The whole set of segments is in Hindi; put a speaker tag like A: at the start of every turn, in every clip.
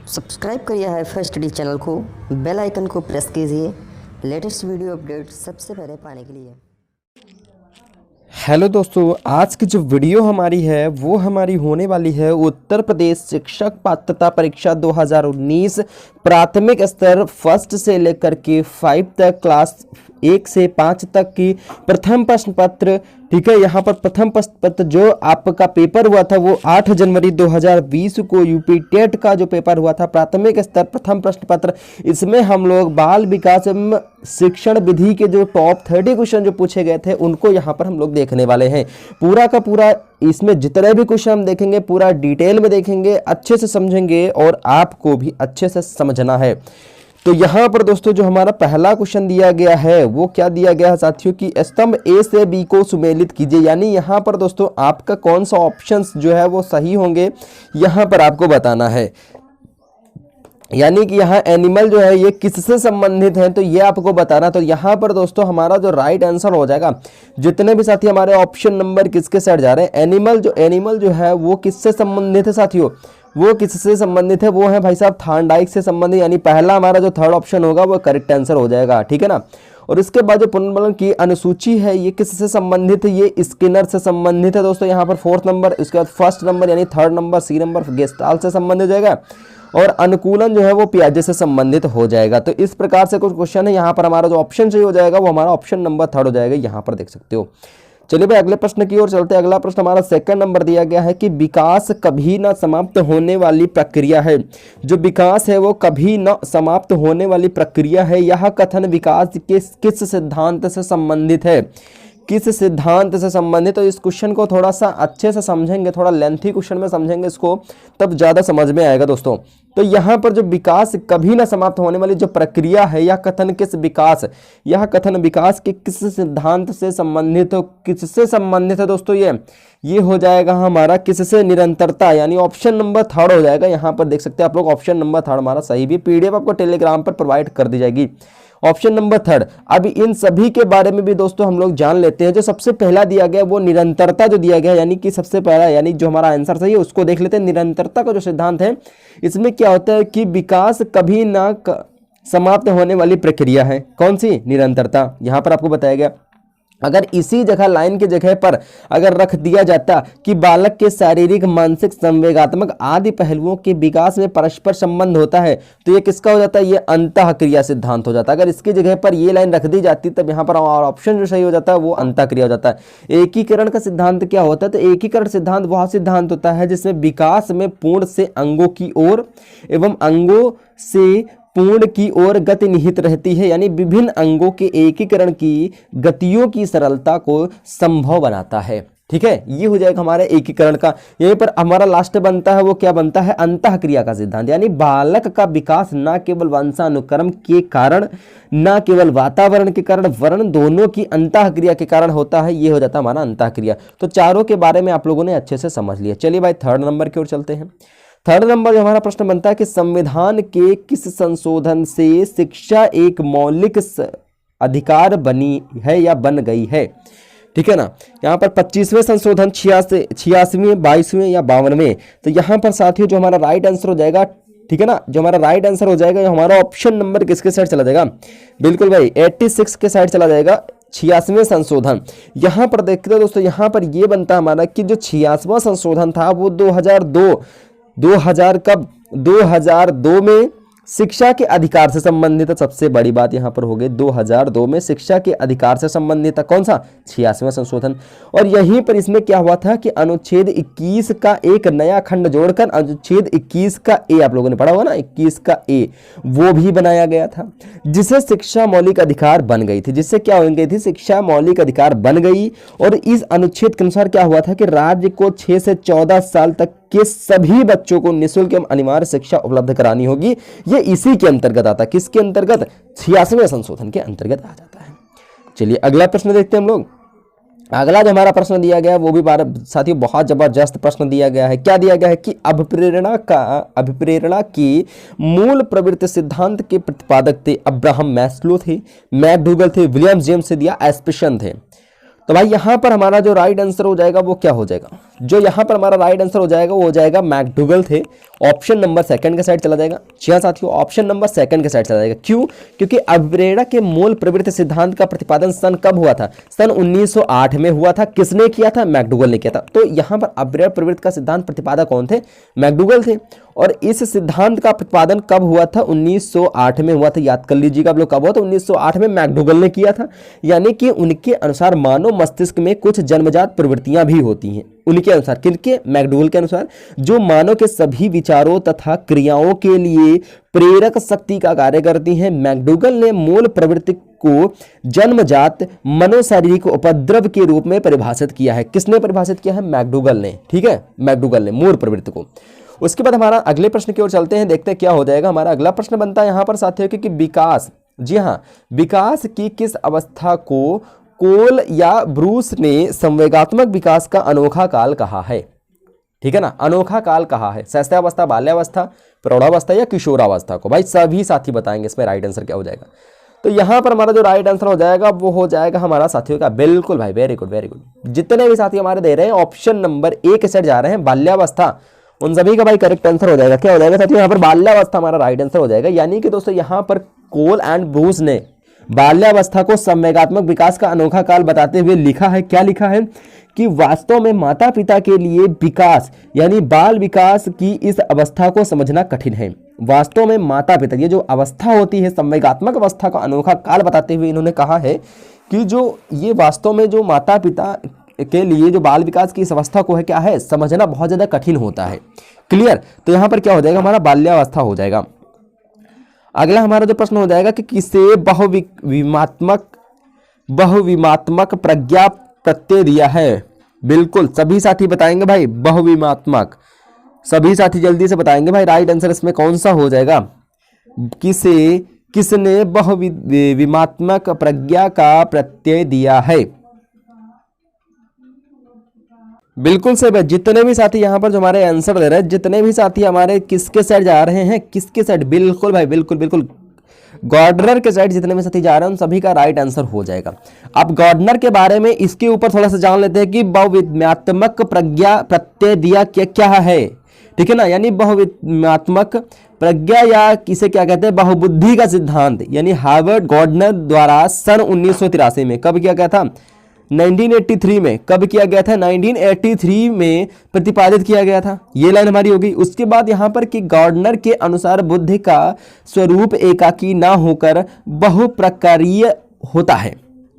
A: सब्सक्राइब करिए हाईफाई स्टडी चैनल को, बेल आइकन को प्रेस कीजिए लेटेस्ट वीडियो अपडेट सबसे पहले पाने के लिए।
B: हेलो दोस्तों, आज की जो वीडियो हमारी है वो हमारी होने वाली है उत्तर प्रदेश शिक्षक पात्रता परीक्षा 2019 प्राथमिक स्तर फर्स्ट से लेकर के 5 तक, क्लास 1 से 5 तक की प्रथम प्रश्न पत्र। ठीक है, यहाँ पर प्रथम प्रश्न पत्र जो आपका पेपर हुआ था वो 8 जनवरी 2020 को यूपी टेट का जो पेपर हुआ था प्राथमिक स्तर प्रथम प्रश्न पत्र, इसमें हम लोग बाल विकास एवं शिक्षण विधि के जो टॉप 30 क्वेश्चन जो पूछे गए थे उनको यहाँ पर हम लोग देखने वाले हैं। पूरा का पूरा इसमें जितने भी क्वेश्चन हम देखेंगे पूरा डिटेल में देखेंगे, अच्छे से समझेंगे और आपको भी अच्छे से समझना है। तो यहाँ पर दोस्तों जो हमारा पहला क्वेश्चन दिया गया है वो क्या दिया गया है साथियों कि स्तंभ ए से बी को सुमेलित कीजिए। यानी यहाँ पर दोस्तों आपका कौन सा ऑप्शंस जो है वो सही होंगे यहाँ पर आपको बताना है। यानी कि यहाँ एनिमल जो है ये किससे संबंधित है तो ये आपको बताना। तो यहाँ पर दोस्तों हमारा जो राइट आंसर हो जाएगा, जितने भी साथी हमारे ऑप्शन नंबर किसके साइड जा रहे हैं, एनिमल जो है वो किससे संबंधित है साथियों, वो किससे संबंधित है, वो है भाई साहब थार्नडाइक से संबंधित। यानी पहला हमारा जो थर्ड ऑप्शन होगा वो करेक्ट आंसर हो जाएगा। ठीक है ना। और इसके बाद जो पुनर्मलन की अनुसूची है ये किससे संबंधित है, ये स्किनर से संबंधित है दोस्तों। यहाँ पर 4th नंबर, इसके बाद 1st नंबर यानी 3rd नंबर, सी नंबर गेस्टाल्ट से संबंधित हो जाएगा और अनुकूलन जो है वो पियाजे से संबंधित हो जाएगा। तो इस प्रकार से कुछ क्वेश्चन है। यहाँ पर हमारा जो ऑप्शन सही हो जाएगा वो हमारा ऑप्शन नंबर 3rd हो जाएगा, यहाँ पर देख सकते हो। चलिए भाई अगले प्रश्न की ओर चलते हैं। अगला प्रश्न हमारा 2nd नंबर दिया गया है कि विकास कभी न समाप्त होने वाली प्रक्रिया है। जो विकास है वो कभी न समाप्त होने वाली प्रक्रिया है। यह कथन विकास के किस सिद्धांत से संबंधित है, किस सिद्धांत से संबंधित। तो इस क्वेश्चन को थोड़ा सा अच्छे से समझेंगे, थोड़ा लेंथी क्वेश्चन में समझेंगे इसको, तब ज़्यादा समझ में आएगा दोस्तों। तो यहाँ पर जो विकास कभी ना समाप्त होने वाली जो प्रक्रिया है, यह कथन विकास के किस सिद्धांत से संबंधित हो, किससे संबंधित है दोस्तों, ये हो जाएगा हमारा किससे, निरंतरता। यानी ऑप्शन नंबर 3rd हो जाएगा। यहाँ पर देख सकते हैं आप लोग ऑप्शन नंबर 3rd हमारा सही भी। पीडीएफ आपको टेलीग्राम पर प्रोवाइड कर दी जाएगी। Option number 3rd। अब इन सभी के बारे में भी दोस्तों हम लोग जान लेते हैं। जो सबसे पहला दिया गया वो निरंतरता जो दिया गया, यानी कि सबसे पहला, यानी जो हमारा आंसर सही है उसको देख लेते हैं। निरंतरता का जो सिद्धांत है इसमें क्या होता है कि विकास कभी ना समाप्त होने वाली प्रक्रिया है। कौन सी, निरंतरता। यहाँ पर आपको बताया गया अगर इसी जगह लाइन के जगह पर अगर रख दिया जाता कि बालक के शारीरिक, मानसिक, संवेगात्मक आदि पहलुओं के विकास में परस्पर संबंध होता है तो ये किसका हो जाता है, ये अंतःक्रिया सिद्धांत हो जाता है। अगर इसकी जगह पर ये लाइन रख दी जाती तब यहाँ पर ऑप्शन जो सही हो जाता है वो अंतःक्रिया हो जाता है। एकीकरण का सिद्धांत क्या होता है, तो एकीकरण सिद्धांत वह सिद्धांत होता है जिसमें विकास में पूर्ण से अंगों की ओर एवं अंगों से पूर्ण की ओर गति निहित रहती है। यानी विभिन्न अंगों के एकीकरण की गतियों की सरलता को संभव बनाता है। ठीक है, ये हो जाएगा हमारे एकीकरण का। यहीं पर हमारा लास्ट बनता है वो क्या बनता है, अंतःक्रिया का सिद्धांत। यानी बालक का विकास न केवल वंशानुक्रम के कारण, न केवल वातावरण के कारण, वर्ण दोनों की अंतःक्रिया के कारण होता है। ये हो जाता है हमारा अंतःक्रिया। तो चारों के बारे में आप लोगों ने अच्छे से समझ लिया। चलिए भाई 3rd नंबर की ओर चलते हैं। 3rd नंबर जो हमारा प्रश्न बनता है कि संविधान के किस संशोधन से शिक्षा एक मौलिक अधिकार बनी है या बन गई है। ठीक है ना। यहाँ पर 25वें संशोधन, 86वें, 22वें या 52वें। तो यहाँ पर साथियों जो हमारा राइट आंसर हो जाएगा, ठीक है ना, जो हमारा राइट आंसर हो जाएगा हमारा ऑप्शन नंबर किसके साइड चला जाएगा, बिल्कुल भाई 86 के साइड चला जाएगा। 86वें संशोधन। यहाँ पर देखते हो दोस्तों, यहाँ पर ये बनता है हमारा कि जो 86वां संशोधन था वो 2002 में शिक्षा के अधिकार से संबंधित है। सबसे बड़ी बात यहाँ पर हो गई 2002 में शिक्षा के अधिकार से संबंधित था। कौन सा, 86वां संशोधन। और यहीं पर इसमें क्या हुआ था कि अनुच्छेद 21 का एक नया खंड जोड़कर अनुच्छेद 21 का ए, आप लोगों ने पढ़ा होगा ना, 21 का ए, वो भी बनाया गया था जिससे शिक्षा मौलिक अधिकार बन गई थी। जिससे क्या हो गई थी, शिक्षा मौलिक अधिकार बन गई। और इस अनुच्छेद के अनुसार क्या हुआ था कि राज्य को 6 से 14 साल तक के सभी बच्चों को निःशुल्क एवं अनिवार्य शिक्षा उपलब्ध करानी होगी। ये इसी के अंतर्गत आता है। किसके अंतर्गत, 86वें संशोधन के अंतर्गत आ जाता है। चलिए अगला प्रश्न देखते हैं हम लोग। अगला जो हमारा प्रश्न दिया गया है वो भी साथियों बहुत जबरदस्त प्रश्न दिया गया है। क्या दिया गया है कि अभिप्रेरणा की मूल प्रवृत्ति सिद्धांत के प्रतिपादक थे अब्राहम मैस्लो थे, मैकडूगल थे, विलियम जेम्स दिया एस्पिशन थे। तो भाई यहाँ पर हमारा जो राइट आंसर हो जाएगा वो क्या हो जाएगा, जो यहाँ पर हमारा राइट आंसर हो जाएगा वो हो जाएगा मैकडूगल थे। ऑप्शन नंबर सेकंड के साइड चला जाएगा। जी हाँ साथियों, ऑप्शन नंबर सेकंड के साइड चला जाएगा। क्यों? क्योंकि अब्रेड़ा के मूल प्रवृत्ति सिद्धांत का प्रतिपादन सन कब हुआ था? सन 1908 में हुआ था। किसने किया था? मैकडूगल ने किया था। तो यहां पर अब्रेड़ा प्रवृत्ति का सिद्धांत प्रतिपादक कौन थे? मैकडूगल थे। और इस सिद्धांत का प्रतिपादन कब हुआ था? 1908 में हुआ था। याद कर लीजिएगा आप लोग, कब हुआ था? 1908 में मैकडूगल ने किया था। यानी कि उनके अनुसार मानव मस्तिष्क में कुछ जन्मजात प्रवृत्तियां भी होती हैं। उनके अनुसार, किनके? मैकडूगल के अनुसार, जो मानव के सभी विचारों तथा क्रियाओं के लिए प्रेरक शक्ति का कार्य करती हैं। मैकडूगल ने मूल प्रवृत्ति को जन्मजात मनोशारीरिक उपद्रव के रूप में परिभाषित किया है। किसने परिभाषित किया है? मैकडूगल ने। ठीक है, मैकडूगल ने मूल प्रवृत्ति को। उसके बाद हमारा अगले प्रश्न की ओर चलते हैं, देखते हैं क्या हो जाएगा। हमारा अगला प्रश्न बनता है यहां पर साथियों कि विकास, जी हाँ, विकास की किस अवस्था को कोल या ब्रूस ने संवेगात्मक विकास का अनोखा काल कहा है? ठीक है ना, अनोखा काल कहा है। शैशवावस्था, बाल्यावस्था, प्रौढ़ावस्था या किशोरावस्था को? भाई सभी साथी बताएंगे इसमें राइट आंसर क्या हो जाएगा। तो यहां पर हमारा जो राइट आंसर हो जाएगा वो हो जाएगा हमारा साथियों का, बिल्कुल भाई, वेरी गुड वेरी गुड। जितने भी साथी हमारे दे रहे हैं ऑप्शन नंबर ए के साइड जा रहे हैं, बाल्यावस्था, उन सभी का भाई करेक्ट आंसर हो जाएगा। क्या हो जाएगा साथियों? यहाँ पर बाल्यावस्था हमारा राइट आंसर हो जाएगा। यानी कि दोस्तों यहाँ पर कोल एंड ब्रूस ने बाल्यावस्था को संवेगात्मक विकास का अनोखा काल बताते हुए लिखा है। क्या लिखा है? कि वास्तव में माता पिता के लिए विकास यानी बाल विकास की इस अवस्था को समझना कठिन है। वास्तव में माता पिता, ये जो अवस्था होती है संवेगात्मक अवस्था का अनोखा काल बताते हुए इन्होंने कहा है कि जो ये वास्तव में जो माता पिता के लिए जो बाल विकास की इस अवस्था को है, क्या है, समझना बहुत ज्यादा कठिन होता है। क्लियर? तो यहां पर क्या हो जाएगा? हमारा बाल्यावस्था हो जाएगा। अगला हमारा जो प्रश्न हो जाएगा कि किसे बहुविमात्मक प्रज्ञा प्रत्यय दिया है? बिल्कुल सभी साथी बताएंगे भाई, बहुविमात्मक, सभी साथी जल्दी से बताएंगे भाई राइट आंसर इसमें कौन सा हो जाएगा। किसने बहुविमात्मक प्रज्ञा का प्रत्यय दिया है? बिल्कुल से भाई, जितने भी साथी यहाँ पर जो हमारे आंसर दे रहे हैं, जितने भी साथी हमारे किसके साइड जा रहे हैं? किसके साइड? बिल्कुल भाई, बिल्कुल बिल्कुल, गार्डनर के साइड जितने भी साथी जा रहे हैं उन सभी का राइट आंसर हो जाएगा। अब गार्डनर के बारे में इसके ऊपर थोड़ा सा जान लेते हैं कि बहुविमात्मक प्रज्ञा प्रत्यय दिया क्या है। ठीक है ना, यानी बहुविमात्मक प्रज्ञा या किसे क्या कहते हैं? बहुबुद्धि का सिद्धांत, यानी हार्वर्ड गार्डनर द्वारा सन 1983 में, कब किया गया था? 1983 में। कब किया गया था? 1983 में प्रतिपादित किया गया था। ये लाइन हमारी होगी। उसके बाद यहां पर कि गार्डनर के अनुसार बुद्धि का स्वरूप एकाकी ना होकर बहुप्रकारीय होता है।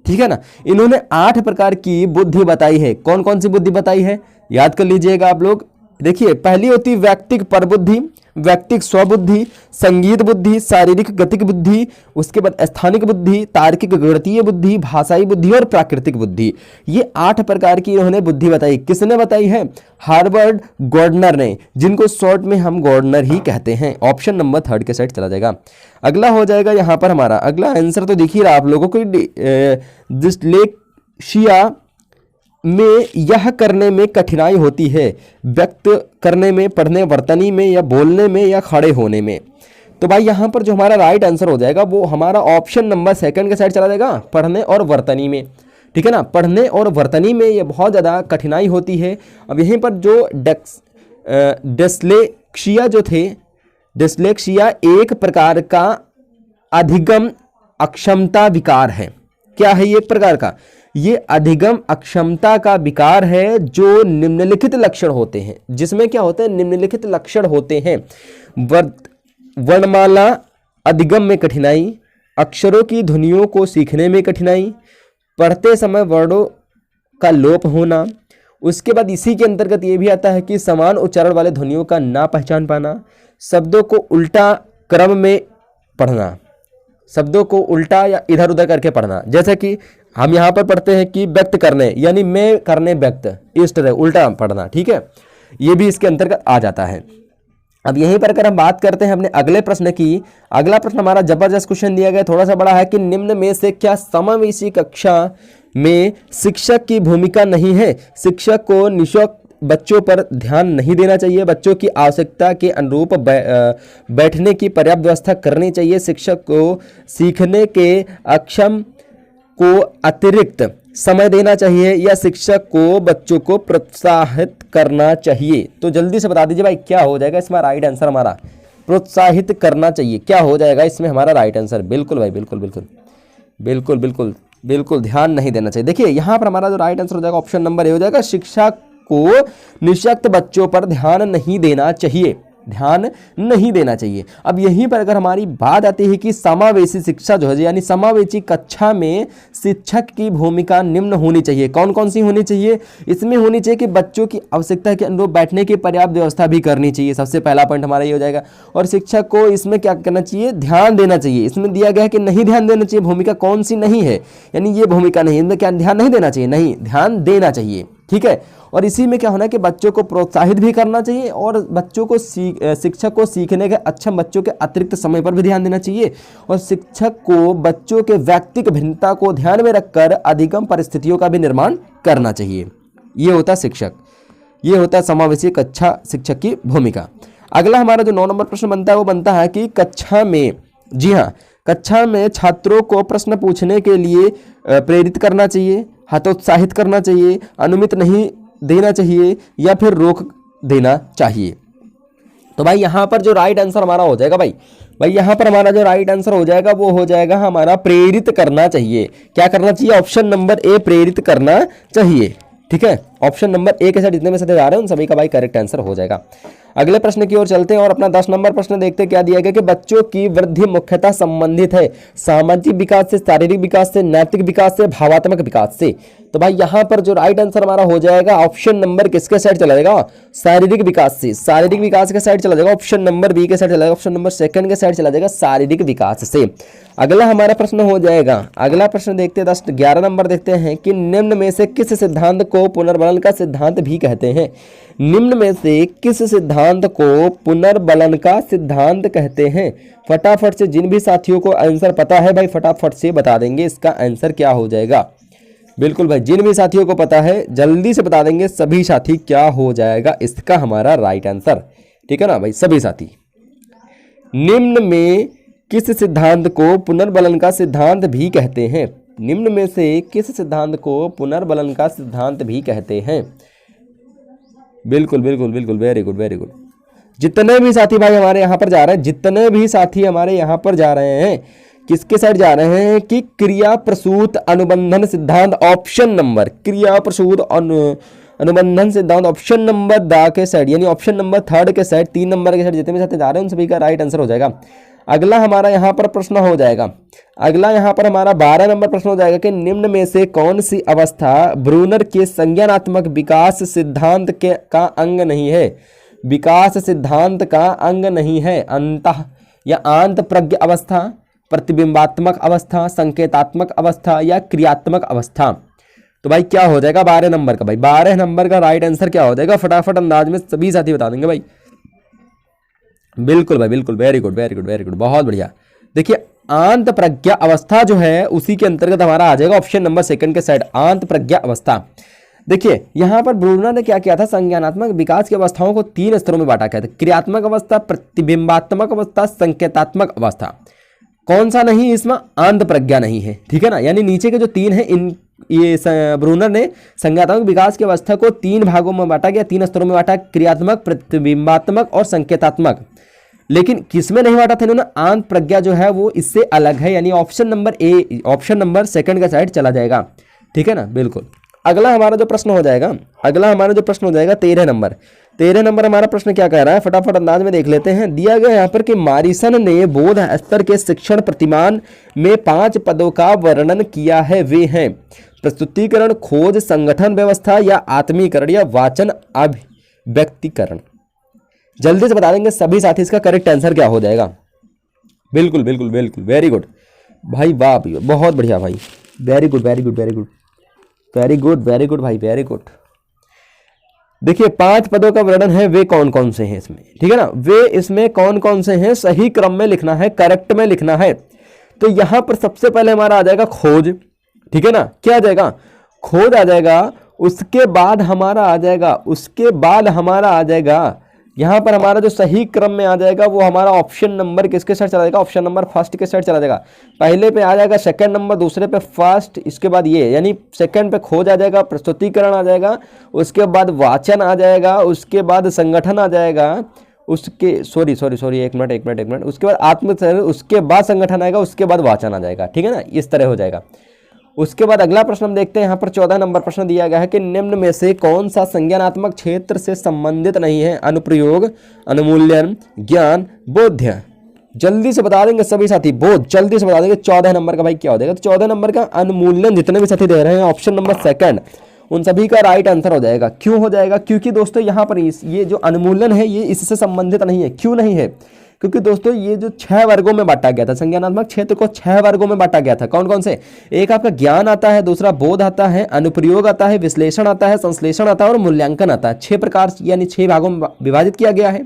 B: ठीक है ना, इन्होंने 8 प्रकार की बुद्धि बताई है। कौन कौन सी बुद्धि बताई है? याद कर लीजिएगा आप लोग। देखिए, पहली होती व्यक्तिक परबुद्धि, व्यक्तिक स्वबुद्धि, संगीत बुद्धि, शारीरिक गतिक बुद्धि, उसके बाद स्थानिक बुद्धि, तार्किक गणितीय बुद्धि, भाषाई बुद्धि और प्राकृतिक बुद्धि। ये 8 प्रकार की इन्होंने बुद्धि बताई। किसने बताई है? हार्वर्ड गार्डनर ने, जिनको शॉर्ट में हम गार्डनर ही कहते हैं। ऑप्शन नंबर 3 के साइड चला जाएगा। अगला हो जाएगा यहाँ पर हमारा अगला आंसर, तो दिख ही रहा आप लोगों को, डिस्लेक्सिया में यह करने में कठिनाई होती है, व्यक्त करने में, पढ़ने, वर्तनी में या बोलने में या खड़े होने में। तो भाई यहाँ पर जो हमारा राइट आंसर हो जाएगा वो हमारा ऑप्शन नंबर 2 के साइड चला जाएगा, पढ़ने और वर्तनी में। ठीक है ना, पढ़ने और वर्तनी में ये बहुत ज़्यादा कठिनाई होती है। अब यहीं पर जो डिस्लेक्सिया जो थे, डिस्लेक्सिया एक प्रकार का अधिगम अक्षमता विकार है। क्या है ये? एक प्रकार का ये अधिगम अक्षमता का विकार है जो निम्नलिखित लक्षण होते हैं। जिसमें क्या होते हैं? निम्नलिखित लक्षण होते हैं। वर्णमाला अधिगम में कठिनाई, अक्षरों की ध्वनियों को सीखने में कठिनाई, पढ़ते समय वर्णों का लोप होना। उसके बाद इसी के अंतर्गत ये भी आता है कि समान उच्चारण वाले ध्वनियों का ना पहचान पाना, शब्दों को उल्टा क्रम में पढ़ना, शब्दों को उल्टा या इधर उधर करके पढ़ना। जैसे कि हम यहाँ पर पढ़ते हैं कि व्यक्त करने, यानी मैं करने व्यक्त, इस तरह उल्टा पढ़ना। ठीक है, ये भी इसके अंतर्गत आ जाता है। अब यहीं पर अगर हम बात करते हैं अपने अगले प्रश्न की, अगला प्रश्न हमारा जबरदस्त क्वेश्चन दिया गया, थोड़ा सा बड़ा है कि निम्न में से क्या समावेशी कक्षा में शिक्षक की भूमिका नहीं है? शिक्षक को निःशुल्क बच्चों पर ध्यान नहीं देना चाहिए, बच्चों की आवश्यकता के अनुरूप बैठने की पर्याप्त व्यवस्था करनी चाहिए, शिक्षक को सीखने के अक्षम को अतिरिक्त समय देना चाहिए, या शिक्षक को बच्चों को प्रोत्साहित करना चाहिए। तो जल्दी से बता दीजिए भाई क्या हो जाएगा इसमें राइट आंसर हमारा, प्रोत्साहित करना चाहिए, क्या हो जाएगा इसमें हमारा राइट आंसर। बिल्कुल भाई, बिल्कुल बिल्कुल बिल्कुल बिल्कुल बिल्कुल ध्यान नहीं देना चाहिए। देखिए यहाँ पर हमारा जो राइट आंसर हो जाएगा ऑप्शन नंबर ए हो जाएगा, शिक्षा को निःशक्त बच्चों पर ध्यान नहीं देना चाहिए, ध्यान नहीं देना चाहिए। अब यहीं पर अगर हमारी बात आती है कि समावेशी शिक्षा जो है यानी समावेशी कक्षा में शिक्षक की भूमिका निम्न होनी चाहिए। कौन कौन सी होनी चाहिए? इसमें होनी चाहिए कि बच्चों की आवश्यकता के अनुरूप बैठने की पर्याप्त व्यवस्था भी करनी चाहिए, सबसे पहला पॉइंट हमारा ये हो जाएगा। और शिक्षक को इसमें क्या करना चाहिए? ध्यान देना चाहिए। इसमें दिया गया है कि नहीं ध्यान देना चाहिए, भूमिका कौन सी नहीं है, यानी ये भूमिका नहीं, इनमें क्या ध्यान नहीं देना चाहिए? नहीं, ध्यान देना चाहिए, ठीक है। और इसी में क्या होना है कि बच्चों को प्रोत्साहित भी करना चाहिए और बच्चों को शिक्षक को सीखने के अच्छा बच्चों के अतिरिक्त समय पर भी ध्यान देना चाहिए और शिक्षक को बच्चों के व्यक्तिगत भिन्नता को ध्यान में रखकर अधिगम परिस्थितियों का भी निर्माण करना चाहिए। ये होता है शिक्षक, ये होता है समावेशी कक्षा शिक्षक की भूमिका। अगला हमारा जो 9 नंबर प्रश्न बनता है वो बनता है कि कक्षा में, जी हाँ, कक्षा में छात्रों को प्रश्न पूछने के लिए प्रेरित करना चाहिए, हतोत्साहित करना चाहिए, अनुमति नहीं देना चाहिए या फिर रोक देना चाहिए। तो भाई यहाँ पर जो राइट आंसर हमारा हो जाएगा भाई यहाँ पर हमारा जो राइट आंसर हो जाएगा वो हो जाएगा हमारा प्रेरित करना चाहिए। क्या करना चाहिए? ऑप्शन नंबर ए, प्रेरित करना चाहिए, ठीक है। ऑप्शन नंबर ए के साथ जितने में से आ रहे हैं उन सभी का भाई करेक्ट आंसर हो जाएगा। अगले प्रश्न की ओर चलते हैं और अपना 10 नंबर प्रश्न देखते हैं। क्या दिया गया कि बच्चों की वृद्धि मुख्यतः संबंधित है सामाजिक विकास से, शारीरिक विकास से, नैतिक विकास से, भावात्मक विकास से। तो भाई यहाँ पर जो राइट आंसर हमारा हो जाएगा ऑप्शन नंबर किसके साइड चला जाएगा? शारीरिक विकास से, शारीरिक विकास के साइड चला जाएगा। ऑप्शन नंबर बी के साइड चला जाएगा, ऑप्शन नंबर सेकंड के साइड चला जाएगा, शारीरिक विकास से। अगला हमारा प्रश्न हो जाएगा, अगला प्रश्न देखते हैं 11 नंबर देखते हैं कि निम्न में से किस सिद्धांत को पुनर्बलन का सिद्धांत भी कहते हैं? निम्न में से किस सिद्धांत को पुनर्बलन का सिद्धांत कहते हैं? फटाफट से जिन भी साथियों को आंसर पता है भाई फटाफट से बता देंगे इसका आंसर क्या हो जाएगा। बिल्कुल भाई, जिन भी साथियों को पता है जल्दी से बता देंगे सभी साथी क्या हो जाएगा इसका हमारा राइट आंसर, ठीक है ना भाई सभी साथी। निम्न में किस सिद्धांत को पुनर्बलन का सिद्धांत भी कहते हैं? निम्न में से किस सिद्धांत को पुनर्बलन का सिद्धांत भी कहते हैं? बिल्कुल बिल्कुल बिल्कुल, वेरी गुड वेरी गुड। जितने भी साथी भाई हमारे यहाँ पर जा रहे हैं, जितने भी साथी हमारे यहाँ पर जा रहे हैं किसके साइड जा रहे हैं कि क्रिया प्रसूत अनुबंधन सिद्धांत, ऑप्शन नंबर क्रिया प्रसूत अनुबंधन सिद्धांत ऑप्शन नंबर दा के साइड, यानी ऑप्शन नंबर 3 के साइड, 3 नंबर के साइड जितने भी साथी जा रहे हैं उन सभी का राइट आंसर हो जाएगा। अगला हमारा यहाँ पर प्रश्न हो जाएगा, अगला यहाँ पर हमारा 12 नंबर प्रश्न हो जाएगा कि निम्न में से कौन सी अवस्था ब्रूनर के संज्ञानात्मक विकास सिद्धांत के का अंग नहीं है? विकास सिद्धांत का अंग नहीं है। अंतः या आंत प्रज्ञ अवस्था, प्रतिबिंबात्मक अवस्था, संकेतात्मक अवस्था या क्रियात्मक अवस्था। तो भाई क्या हो जाएगा 12 नंबर का? भाई 12 नंबर का राइट आंसर क्या हो जाएगा? फटाफट अंदाज में सभी साथी बता देंगे भाई। बिल्कुल भाई बिल्कुल, very good very good very good, बहुत बढ़िया। देखिए आंत प्रज्ञा अवस्था जो है उसी के अंतर्गत हमारा आ जाएगा ऑप्शन नंबर सेकंड के साइड, आंत प्रज्ञा अवस्था। देखिए यहाँ पर ब्रूनर ने क्या किया था? संज्ञानात्मक विकास की अवस्थाओं को 3 स्तरों में बांटा गया था, क्रियात्मक अवस्था, प्रतिबिंबात्मक अवस्था, संकेतात्मक अवस्था। कौन सा नहीं इसमें? आंत प्रज्ञा नहीं है, ठीक है ना। यानी नीचे के जो 3 हैं इन ये ब्रूनर ने संज्ञानात्मक विकास की अवस्था को 3 भागों में बांटा गया, 3 स्तरों में बांटा, क्रियात्मक, प्रतिबिंबात्मक और संकेतात्मक। लेकिन किसमें नहीं बांटा था इन्होंने? आंत प्रज्ञा जो है वो इससे अलग है, यानी option number A, option number second का साइड चला जाएगा, ठीक है ना। बिल्कुल। अगला हमारा जो प्रश्न हो जाएगा, अगला हमारा जो प्रश्न हो जाएगा 13 नंबर। 13 नंबर हमारा प्रश्न क्या कह रहा है फटाफट अंदाज में देख लेते हैं। दिया गया यहाँ पर कि मॉरिसन ने बोध स्तर के शिक्षण प्रतिमान में 5 पदों का वर्णन किया है। वे हैं प्रस्तुतिकरण, खोज, संगठन व्यवस्था या आत्मीकरण या वाचन अभिव्यक्तिकरण। जल्दी से बता देंगे सभी साथी इसका करेक्ट आंसर क्या हो जाएगा। बिल्कुल बिल्कुल बिल्कुल, वेरी गुड भाई, वाह भैया बहुत बढ़िया भाई, very good very good very good very good very good भाई, वेरी गुड। देखिए 5 पदों का वर्णन है, वे कौन कौन से हैं इसमें, ठीक है ना। वे इसमें कौन कौन से हैं सही क्रम में लिखना है, करेक्ट में लिखना है। तो यहां पर सबसे पहले हमारा आ जाएगा खोज, ठीक है ना। क्या आ जाएगा? खोज आ जाएगा। उसके बाद हमारा आ जाएगा, उसके बाद हमारा आ जाएगा यहाँ पर हमारा जो सही क्रम में आ जाएगा वो हमारा ऑप्शन नंबर किसके साइड चला जाएगा, ऑप्शन नंबर फर्स्ट के साइड चला जाएगा। पहले पे आ जाएगा सेकंड नंबर, दूसरे पे फर्स्ट, इसके बाद ये यानी सेकंड पे खोज आ जाएगा, प्रस्तुतिकरण आ जाएगा, उसके बाद वाचन आ जाएगा, उसके बाद संगठन आ जाएगा, उसके एक मिनट उसके बाद आत्मचरित्र, उसके बाद संगठन आएगा, उसके बाद वाचन आ जाएगा। ठीक है ना, इस तरह हो जाएगा। उसके बाद अगला प्रश्न हम देखते हैं, यहाँ पर 14 नंबर प्रश्न दिया गया है कि निम्न में से कौन सा संज्ञानात्मक क्षेत्र से संबंधित नहीं है, अनुप्रयोग, अनुमूल्यन, ज्ञान, बोध्य। जल्दी से बता देंगे सभी साथी, बोध जल्दी से बता देंगे 14 नंबर का भाई क्या हो जाएगा। तो 14 नंबर का अनुमूल्यन जितने भी साथी दे रहे हैं ऑप्शन नंबर सेकंड, उन सभी का राइट आंसर हो जाएगा। क्यों हो जाएगा, क्योंकि दोस्तों यहाँ पर ये जो अनुमूल्यन है ये इससे संबंधित नहीं है। क्यों नहीं है, क्योंकि दोस्तों ये जो 6 वर्गों में बांटा गया था, संज्ञानात्मक क्षेत्र को 6 वर्गों में बांटा गया था। कौन कौन से, एक आपका ज्ञान आता है, दूसरा बोध आता है, अनुप्रयोग आता है, विश्लेषण आता है, संश्लेषण आता है और मूल्यांकन आता है। 6 प्रकार यानी 6 भागों में विभाजित किया गया है।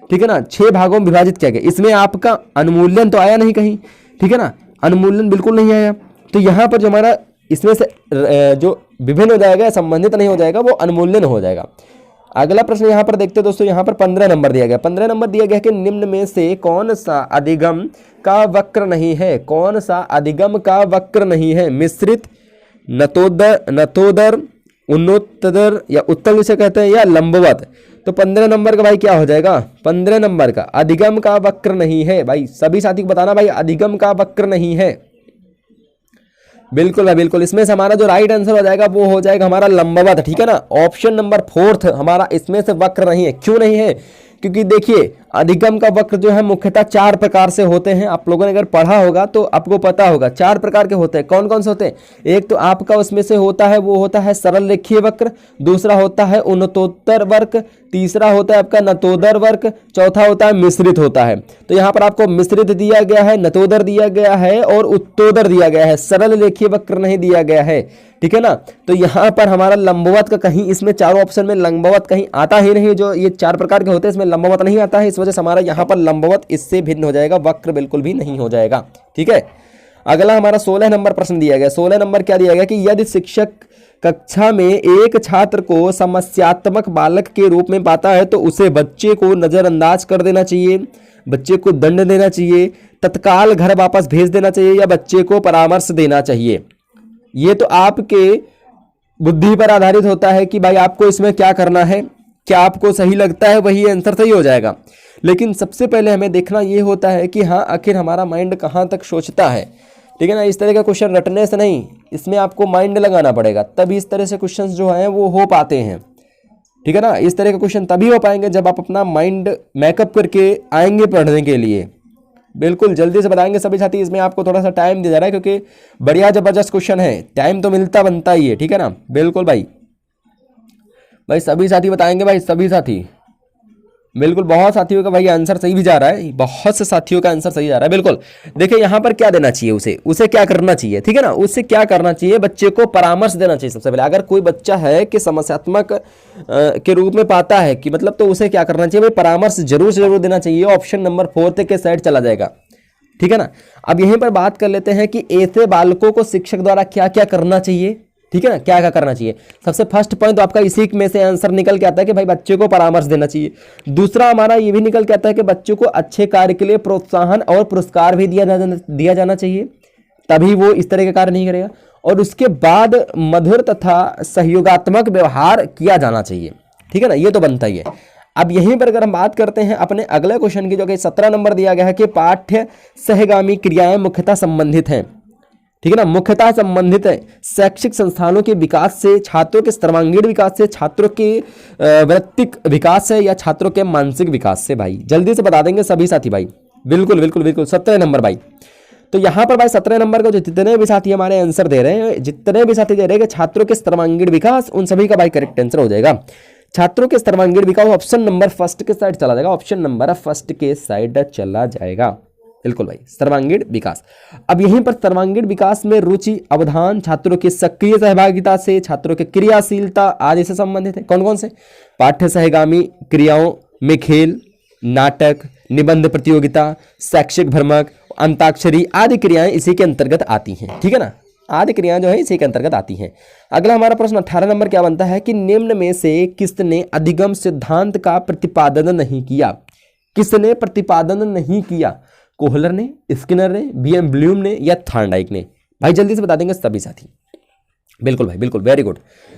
B: ठीक है ना, 6 भागों में विभाजित किया गया। इसमें आपका अनुमूल्यन तो आया नहीं कहीं। ठीक है ना, अनुमूल्यन बिल्कुल नहीं आया। तो यहाँ पर जो हमारा इसमें से जो विभिन्न हो जाएगा, संबंधित नहीं हो जाएगा, वो अनुमूल्यन हो जाएगा। अगला प्रश्न यहाँ पर देखते हैं दोस्तों, यहाँ पर 15 नंबर दिया गया। 15 नंबर दिया गया कि निम्न में से कौन सा अधिगम का वक्र नहीं है, कौन सा अधिगम का वक्र नहीं है, मिश्रित, नतोदर, उन्नोत्तर या उत्तल जिसे कहते हैं, या लंबवत। तो 15 नंबर का भाई क्या हो जाएगा, 15 नंबर का अधिगम का वक्र नहीं है। भाई सभी साथी को बताना भाई अधिगम का वक्र नहीं है। बिल्कुल है, बिल्कुल। इसमें से हमारा जो राइट आंसर हो जाएगा वो हो जाएगा हमारा लंबवत। ठीक है ना, ऑप्शन नंबर 4 हमारा इसमें से वक्र नहीं है। क्यों नहीं है, क्योंकि देखिए अधिगम का वक्र जो है मुख्यतः 4 प्रकार से होते हैं। आप लोगों ने अगर पढ़ा होगा तो आपको पता होगा 4 प्रकार के होते हैं। कौन कौन से होते हैं, एक तो आपका उसमें से होता है वो होता है सरल रेखीय वक्र, दूसरा होता है उन्नतोत्तर वक्र, तीसरा होता है आपका नतोदर वक्र, चौथा होता है मिश्रित होता है। तो यहाँ पर आपको मिश्रित दिया गया है, नतोदर दिया गया है और उत्तोदर दिया गया है, सरल रेखीय वक्र नहीं दिया गया है। ठीक है ना, तो यहाँ पर हमारा लंबवत का कहीं इसमें चारों ऑप्शन में लंबवत कहीं आता ही नहीं। जो ये 4 प्रकार के होते हैं इसमें लंबवत नहीं आता है, इस वजह से हमारा यहाँ पर लंबवत इससे भिन्न हो जाएगा, वक्र बिल्कुल भी नहीं हो जाएगा। ठीक है, अगला हमारा 16 नंबर प्रश्न दिया गया। 16 नंबर क्या दिया गया कि यदि शिक्षक कक्षा में एक छात्र को समस्यात्मक बालक के रूप में पाता है तो उसे बच्चे को नजरअंदाज कर देना चाहिए, बच्चे को दंड देना चाहिए, तत्काल घर वापस भेज देना चाहिए या बच्चे को परामर्श देना चाहिए। ये तो आपके बुद्धि पर आधारित होता है कि भाई आपको इसमें क्या करना है, क्या आपको सही लगता है वही आंसर सही हो जाएगा। लेकिन सबसे पहले हमें देखना ये होता है कि हाँ आखिर हमारा माइंड कहाँ तक सोचता है। ठीक है ना, इस तरह का क्वेश्चन रटने से नहीं, इसमें आपको माइंड लगाना पड़ेगा, तभी इस तरह से क्वेश्चंस जो हैं वो हो पाते हैं। ठीक है ना, इस तरह के क्वेश्चन तभी हो पाएंगे जब आप अपना माइंड मेकअप करके आएंगे पढ़ने के लिए। बिल्कुल जल्दी से बताएंगे सभी साथी, इसमें आपको थोड़ा सा टाइम दिया जा रहा है क्योंकि बढ़िया जबरदस्त क्वेश्चन है, टाइम तो मिलता बनता ही है। ठीक है ना, बिल्कुल भाई सभी साथी बताएंगे भाई, सभी साथी बिल्कुल। बहुत साथियों का भाई आंसर सही भी जा रहा है, बहुत से साथियों का आंसर सही जा रहा है। बिल्कुल देखिए यहाँ पर क्या देना चाहिए, उसे क्या करना चाहिए। ठीक है ना, उससे क्या करना चाहिए, बच्चे को परामर्श देना चाहिए। सबसे पहले अगर कोई बच्चा है कि समस्यात्मक के रूप में पाता है कि मतलब, तो उसे क्या करना चाहिए भाई, परामर्श जरूर से जरूर देना चाहिए। ऑप्शन नंबर 4 के साइड चला जाएगा। ठीक है ना, अब यहीं पर बात कर लेते हैं कि ऐसे बालकों को शिक्षक द्वारा क्या क्या करना चाहिए। ठीक है ना, क्या क्या करना चाहिए। सबसे फर्स्ट पॉइंट तो आपका इसी में से आंसर निकल के आता है कि भाई बच्चे को परामर्श देना चाहिए। दूसरा हमारा ये भी निकल के आता है कि बच्चों को अच्छे कार्य के लिए प्रोत्साहन और पुरस्कार भी दिया जाना चाहिए, तभी वो इस तरह के कार्य नहीं करेगा। और उसके बाद मधुर तथा सहयोगात्मक व्यवहार किया जाना चाहिए। ठीक है ना, ये तो बनता ही है। अब यहीं पर अगर हम बात करते हैं अपने अगले क्वेश्चन की, जो कि 17 नंबर दिया गया है कि पाठ्य सहगामी क्रियाएं मुख्यतः संबंधित हैं। ठीक है ना, मुख्यतः संबंधित है शैक्षिक संस्थानों के विकास से, छात्रों के सर्वांगीण विकास से, छात्रों के वैयक्तिक विकास से या छात्रों के मानसिक विकास से। भाई जल्दी से बता देंगे सभी साथी भाई, बिल्कुल बिल्कुल बिल्कुल। 17 नंबर भाई, तो यहाँ पर भाई 17 नंबर को जितने भी साथी हमारे आंसर दे रहे हैं, जितने भी साथी दे रहे हैं कि छात्रों के सर्वांगीण विकास, उन सभी का भाई करेक्ट आंसर हो जाएगा छात्रों के सर्वांगीण विकास। ऑप्शन नंबर 1 के साइड चला जाएगा, ऑप्शन नंबर 1 के साइड चला जाएगा। बिल्कुल भाई, सर्वांगीण विकास। अब यहीं पर सर्वांगीण विकास में रुचि, अवधान, छात्रों की सक्रिय सहभागिता से, छात्रों की क्रियाशीलता आदि से संबंधित है। कौन कौन से, पाठ्य सहगामी क्रियाओं में खेल, नाटक, निबंध प्रतियोगिता, शैक्षिक भ्रमक, अंताक्षरी आदि क्रियाएं इसी के अंतर्गत आती हैं। ठीक है ना, आदि क्रियाएं जो है इसी के अंतर्गत आती हैं। अगला हमारा प्रश्न 18 नंबर क्या बनता है कि निम्न में से किसने अधिगम सिद्धांत का प्रतिपादन नहीं किया? किसने प्रतिपादन नहीं किया? कोहलर ने, स्किनर ने, बीएम ब्लूम ने या थॉर्नडाइक ने? भाई जल्दी से बता देंगे सभी साथी। बिल्कुल भाई, बिल्कुल, वेरी गुड।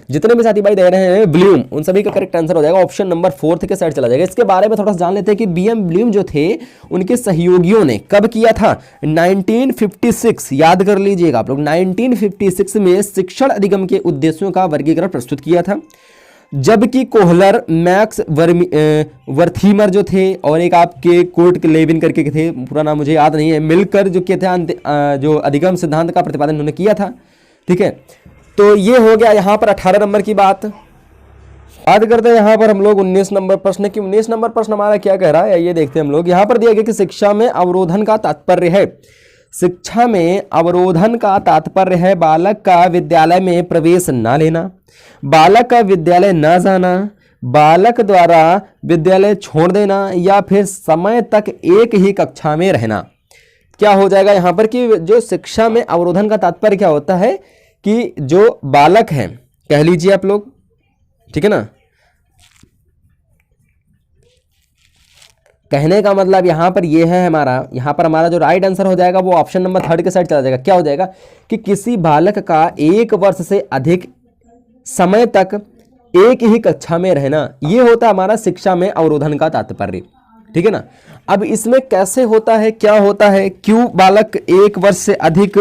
B: जितने भी साथी भाई दे रहे हैं ब्लूम, उन सभी का करेक्ट आंसर हो जाएगा ऑप्शन नंबर 4 के साइड चला जाएगा। इसके बारे में थोड़ा सा जान लेते हैं कि बीएम ब्लूम जो थे उनके सहयोगियों ने कब किया था? 1956, याद कर लीजिएगा आप लोग, 1956 में शिक्षण अधिगम के उद्देश्यों का वर्गीकरण प्रस्तुत किया था। जबकि कोहलर, मैक्स वर्थीमर जो थे और एक आपके कोर्ट लेविन करके थे, पूरा नाम मुझे याद नहीं है, मिलकर जो किए थे जो अधिगम सिद्धांत का प्रतिपादन उन्होंने किया था। ठीक है, तो ये हो गया यहाँ पर 18 नंबर की बात करते हैं यहाँ पर हम लोग 19 नंबर प्रश्न की। 19 नंबर प्रश्न हमारा क्या कह रहा है ये देखते हैं हम लोग। यहाँ पर दिया गया कि शिक्षा में अवरोधन का तात्पर्य है, शिक्षा में अवरोधन का तात्पर्य है बालक का विद्यालय में प्रवेश न लेना, बालक का विद्यालय न जाना, बालक द्वारा विद्यालय छोड़ देना या फिर समय तक एक ही कक्षा में रहना। क्या हो जाएगा यहाँ पर कि जो शिक्षा में अवरोधन का तात्पर्य क्या होता है कि जो बालक हैं, कह लीजिए आप लोग, ठीक है ना, कहने का मतलब यहां पर ये है हमारा, यहां पर हमारा जो राइट आंसर हो जाएगा वो ऑप्शन नंबर 3 के साइड चला जाएगा। क्या हो जाएगा कि किसी बालक का 1 वर्ष से अधिक समय तक एक ही कक्षा में रहना, ये होता है हमारा शिक्षा में अवरोधन का तात्पर्य। ठीक है ना। अब इसमें कैसे होता है, क्या होता है, क्यों बालक 1 वर्ष से अधिक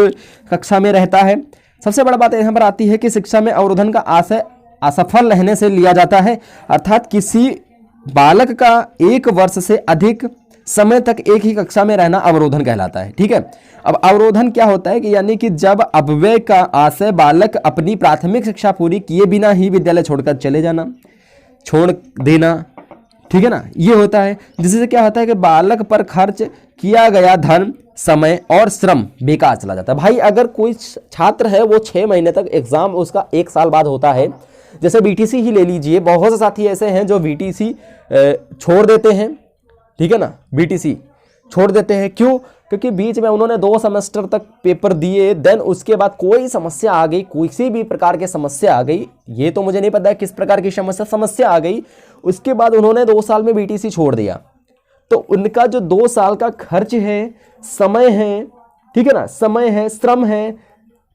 B: कक्षा में रहता है? सबसे बड़ा बात यहाँ पर आती है कि शिक्षा में अवरोधन का आशय असफल रहने से लिया जाता है, अर्थात किसी बालक का 1 वर्ष से अधिक समय तक एक ही कक्षा में रहना अवरोधन कहलाता है। ठीक है। अब अवरोधन क्या होता है कि यानी कि जब अपव्यय का आशय बालक अपनी प्राथमिक शिक्षा पूरी किए बिना ही विद्यालय छोड़कर चले जाना, छोड़ देना, ठीक है ना, ये होता है। जिससे क्या होता है कि बालक पर खर्च किया गया धन, समय और श्रम बेकार चला जाता है। भाई अगर कोई छात्र है वो 6 महीने तक एग्जाम उसका 1 साल बाद होता है, जैसे बीटीसी ही ले लीजिए, बहुत से साथी ऐसे हैं जो बीटीसी छोड़ देते हैं, ठीक है ना, बीटीसी छोड़ देते हैं। क्यों? क्योंकि बीच में उन्होंने 2 सेमेस्टर तक पेपर दिए, देन उसके बाद कोई समस्या आ गई, किसी भी प्रकार की समस्या आ गई, ये तो मुझे नहीं पता है किस प्रकार की समस्या आ गई, उसके बाद उन्होंने 2 साल में बीटीसी छोड़ दिया। तो उनका जो 2 साल का खर्च है, समय है, ठीक है ना, समय है, श्रम है,